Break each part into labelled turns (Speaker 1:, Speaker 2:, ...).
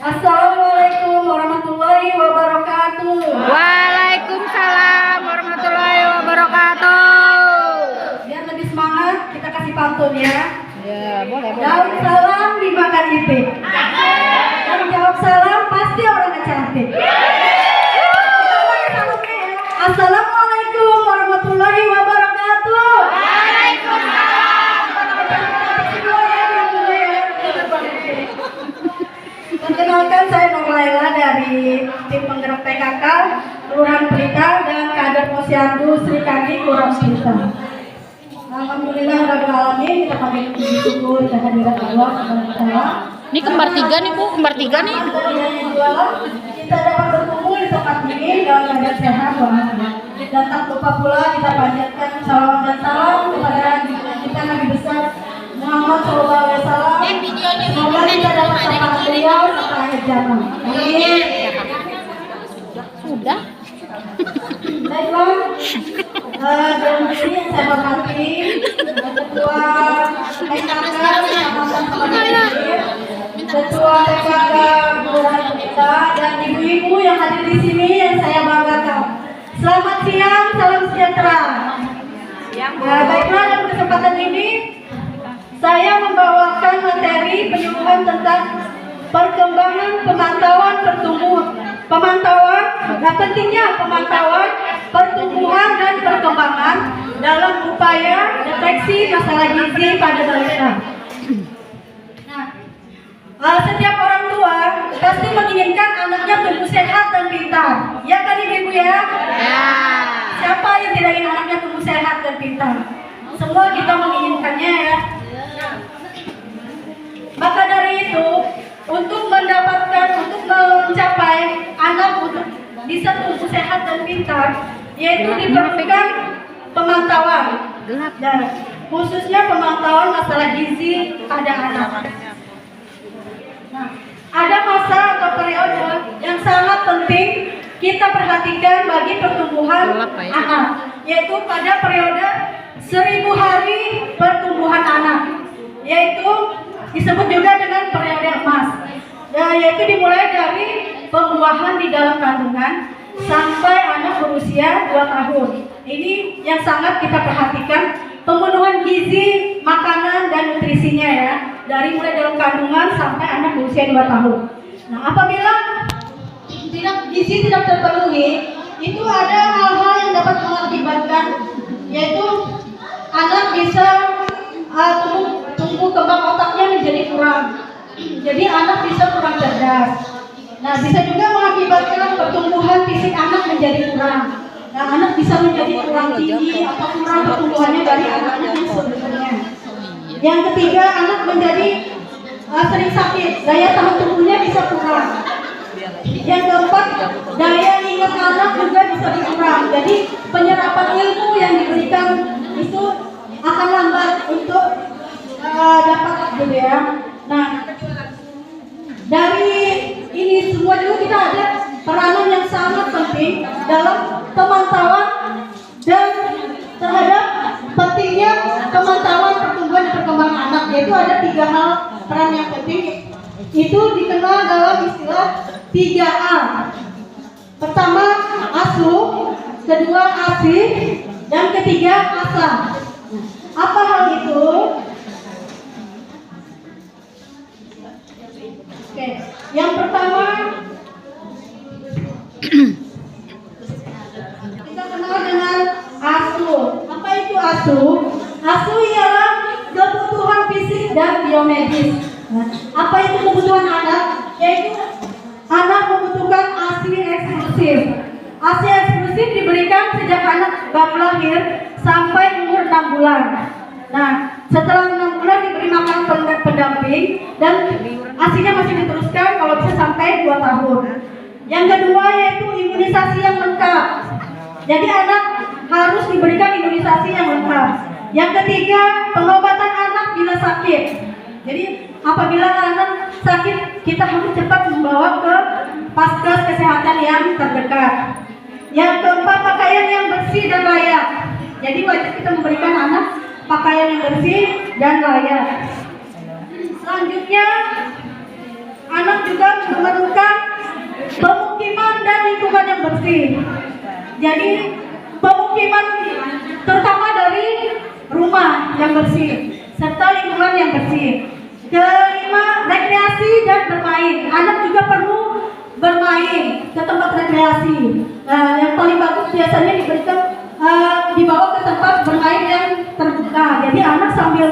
Speaker 1: Assalamualaikum warahmatullahi wabarakatuh.
Speaker 2: Waalaikumsalam warahmatullahi wabarakatuh.
Speaker 1: Biar lebih semangat, kita kasih pantun ya.
Speaker 2: Ya, boleh.
Speaker 1: Daun salam dimakan itik. Dan jawab salam pasti orangnya cantik. Assalamualaikum warahmatullahi wabarakatuh. Perkenalkan, saya Nur Laila dari tim penggerak PKK Kelurahan Pelita dan kader Posyandu Sri Kandi Kelurahan Pelita. Alhamdulillah rabbil alamin, kita panggil puji syukur kehadiran Allah Subhanahu wa taala.
Speaker 2: Ini kembar tiga nih Bu, kembar tiga nih.
Speaker 1: Kita dapat berkumpul di tempat ini dalam keadaan sehat walafiat. Dan tak lupa pula kita panjatkan salawat dan salam kepada kita Nabi besar Muhammad SAW. Semoga kita dapat syafaat beliau sampai akhir zaman. Amin.
Speaker 2: Sudah.
Speaker 1: Baiklah, dan ini saya hormati Ketua Ketua PKK Kelurahan Pelita dan ibu-ibu yang hadir di sini yang saya banggakan. Selamat siang, salam sejahtera. Baiklah, dalam kesempatan ini saya membawakan materi penyuluhan tentang perkembangan pemantauan pentingnya pemantauan pertumbuhan dan perkembangan dalam upaya deteksi masalah gizi pada balita. Setiap orang tua pasti menginginkan anaknya tumbuh sehat dan pintar. Ya kan ibu ya?
Speaker 2: Ya.
Speaker 1: Siapa yang tidak ingin anaknya tumbuh sehat dan pintar? Semua kita menginginkannya ya. Maka dari itu, untuk mencapai anak untuk bisa tumbuh sehat dan pintar, yaitu diperlukan pemantauan, dan khususnya pemantauan masalah gizi pada anak. Nah, ada masa atau periode yang sangat penting kita perhatikan bagi pertumbuhan anak, yaitu pada periode 1000 hari pertumbuhan anak, yaitu disebut juga dengan periode emas. Yaitu dimulai dari pembuahan di dalam kandungan sampai anak berusia 2 tahun. Ini yang sangat kita perhatikan, pemenuhan gizi, makanan dan nutrisinya ya, dari mulai dalam kandungan sampai anak berusia 2 tahun. Nah, apabila gizi tidak terpenuhi, itu ada hal-hal yang dapat mengakibatkan, yaitu anak bisa tumbuh kembang otaknya menjadi kurang. Jadi anak bisa kurang cerdas. Nah, bisa juga mengakibatkan pertumbuhan fisik anak menjadi kurang. Nah, anak bisa menjadi kurang tinggi atau kurang pertumbuhannya dari anaknya yang sebelumnya. Yang ketiga, anak menjadi sering sakit, daya tahan tubuhnya bisa kurang. Yang keempat, daya ingat anak juga bisa berkurang. Jadi penyerapan ilmu yang diberikan itu akan lambat untuk dapat gitu ya. Nah, dari ini semua juga kita ada peranan yang sangat penting dalam pemantauan dan terhadap pentingnya pemantauan pertumbuhan dan perkembangan anak, yaitu ada 3 hal peran yang penting. Itu dikenal dalam istilah 3A. Pertama asuh, kedua asih, dan ketiga asah. Apa hal itu? Oke, yang pertama kita kenal dengan asuh. Apa itu asuh? Asuh ialah kebutuhan fisik dan biomedis. Nah, apa itu kebutuhan anak? Yaitu anak membutuhkan ASI eksklusif. ASI eksklusif diberikan sejak anak baru lahir sampai umur 6 bulan. Nah, setelah 6 bulan diberi makanan pendamping dan ASINya masih diteruskan kalau bisa sampai 2 tahun. Yang kedua yaitu imunisasi yang lengkap. Jadi anak harus diberikan imunisasi yang lengkap. Yang ketiga, pengobatan anak bila sakit. Jadi apabila anak sakit, kita harus cepat membawa ke Paskes kesehatan yang terdekat. Yang keempat, pakaian yang bersih dan layak. Jadi wajib kita memberikan anak pakaian yang bersih dan layak. Selanjutnya, anak juga bersih. Jadi pemukiman terutama dari rumah yang bersih serta lingkungan yang bersih. Kelima, rekreasi dan bermain. Anak juga perlu bermain ke tempat rekreasi. Yang paling bagus biasanya diberikan dibawa ke tempat bermain yang terbuka. Jadi anak sambil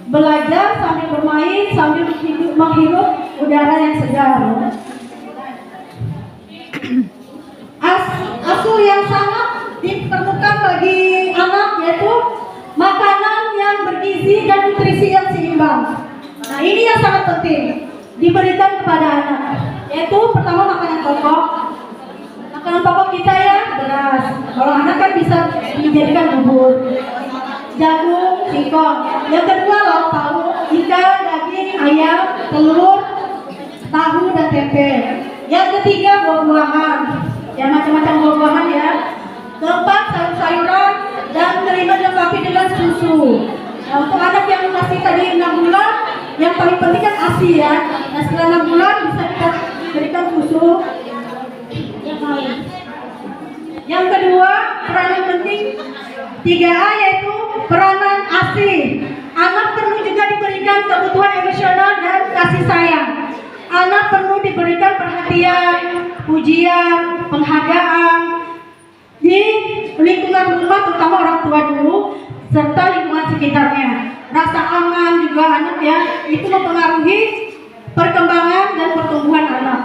Speaker 1: belajar, sambil bermain, sambil menghirup udara yang segar. Asuh yang sangat diperlukan bagi anak yaitu makanan yang bergizi dan nutrisi yang seimbang. Nah, ini yang sangat penting diberikan kepada anak, yaitu pertama makanan pokok. Makanan pokok kita ya beras. Kalau anak kan bisa dijadikan bubur, jagung, singkong. Yang kedua lauk pauk, ikan, daging, ayam, telur, tahu dan tempe. Yang ketiga buah-buahan, ya macam-macam buah-buahan ya. Keempat sayur-sayuran dan kelima dilengkapi dengan susu. Nah, untuk anak yang masih tadi 6 bulan, yang paling penting kan ASI ya. Nah, setelah 6 bulan bisa kita berikan susu. Yang kedua, peranan penting 3A yaitu peranan ASI. Anak perlu juga diberikan kebutuhan emosional dan kasih sayang. Anak perlu diberikan perhatian, pujian, penghargaan di lingkungan rumah, terutama orang tua dulu, serta lingkungan sekitarnya. Rasa aman juga anak ya, itu mempengaruhi perkembangan dan pertumbuhan anak.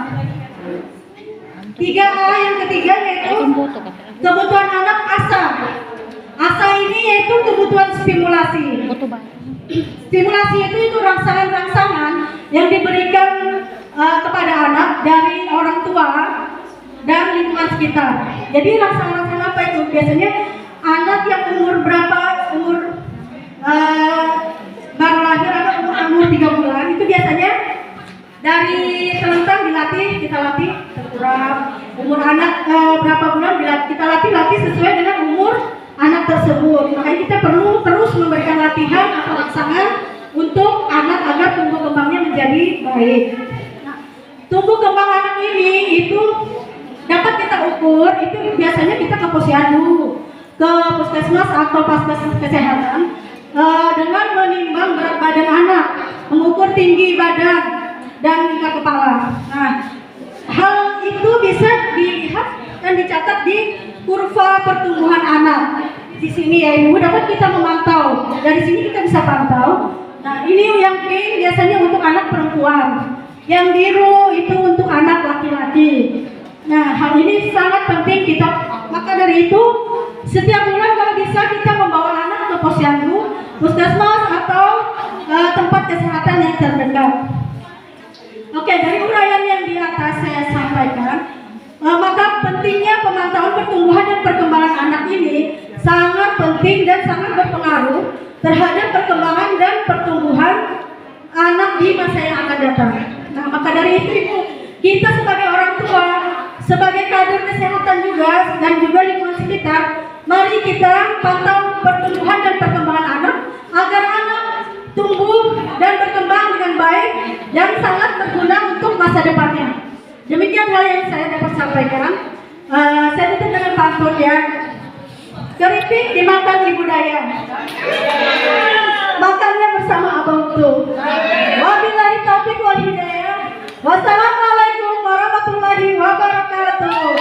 Speaker 1: 3A yang ketiga yaitu kebutuhan anak ASA. ASA ini yaitu kebutuhan stimulasi. Stimulasi itu rangsangan-rangsangan yang diberikan kepada anak dari orang tua dan lingkungan sekitar. Jadi rangsangan-rangsangan apa itu? Biasanya anak yang umur berapa, baru lahir atau umur 3 bulan itu biasanya dari telentang dilatih, kita latih terkurang. Umur anak berapa bulan kita latih sesuai dengan umur anak tersebut. Makanya kita perlu terus memberikan latihan atau rangsangan untuk anak agar tumbuh kembangnya menjadi baik. Nah, tumbuh kembang anak ini itu dapat kita ukur, itu biasanya kita ke posyandu, ke puskesmas atau fasilitas kesehatan dengan menimbang berat badan anak, mengukur tinggi badan dan hingga kepala. Nah, hal itu bisa dilihat dan dicatat di kurva pertumbuhan anak. Di sini ya Ibu dapat kita memantau. Dari sini kita bisa pantau. Nah, ini yang pink biasanya untuk anak perempuan. Yang biru itu untuk anak laki-laki. Nah, hal ini sangat penting kita. Maka dari itu, setiap bulan kalau bisa kita membawa anak ke posyandu, puskesmas atau tempat kesehatan yang terdekat. Oke, dari uraian yang di atas saya sampaikan, maka pentingnya pemantauan pertumbuhan dan perkembangan anak ini sangat penting dan sangat berpengaruh terhadap perkembangan dan pertumbuhan anak di masa yang akan datang. Nah, maka dari itu Ibu, kita sebagai orang tua, sebagai kader kesehatan juga dan juga lingkungan sekitar, mari kita pantau pertumbuhan dan perkembangan anak agar anak tumbuh dan berkembang dengan baik yang sangat berguna untuk masa depannya. Demikian hal yang saya dapat sampaikan. Saya tutup dengan pantun ya. Keripik dimakan ibu daya, makannya bersama abang tuh. Wabillahi taufiq wal hidayah. Wassalamualaikum warahmatullahi wabarakatuh.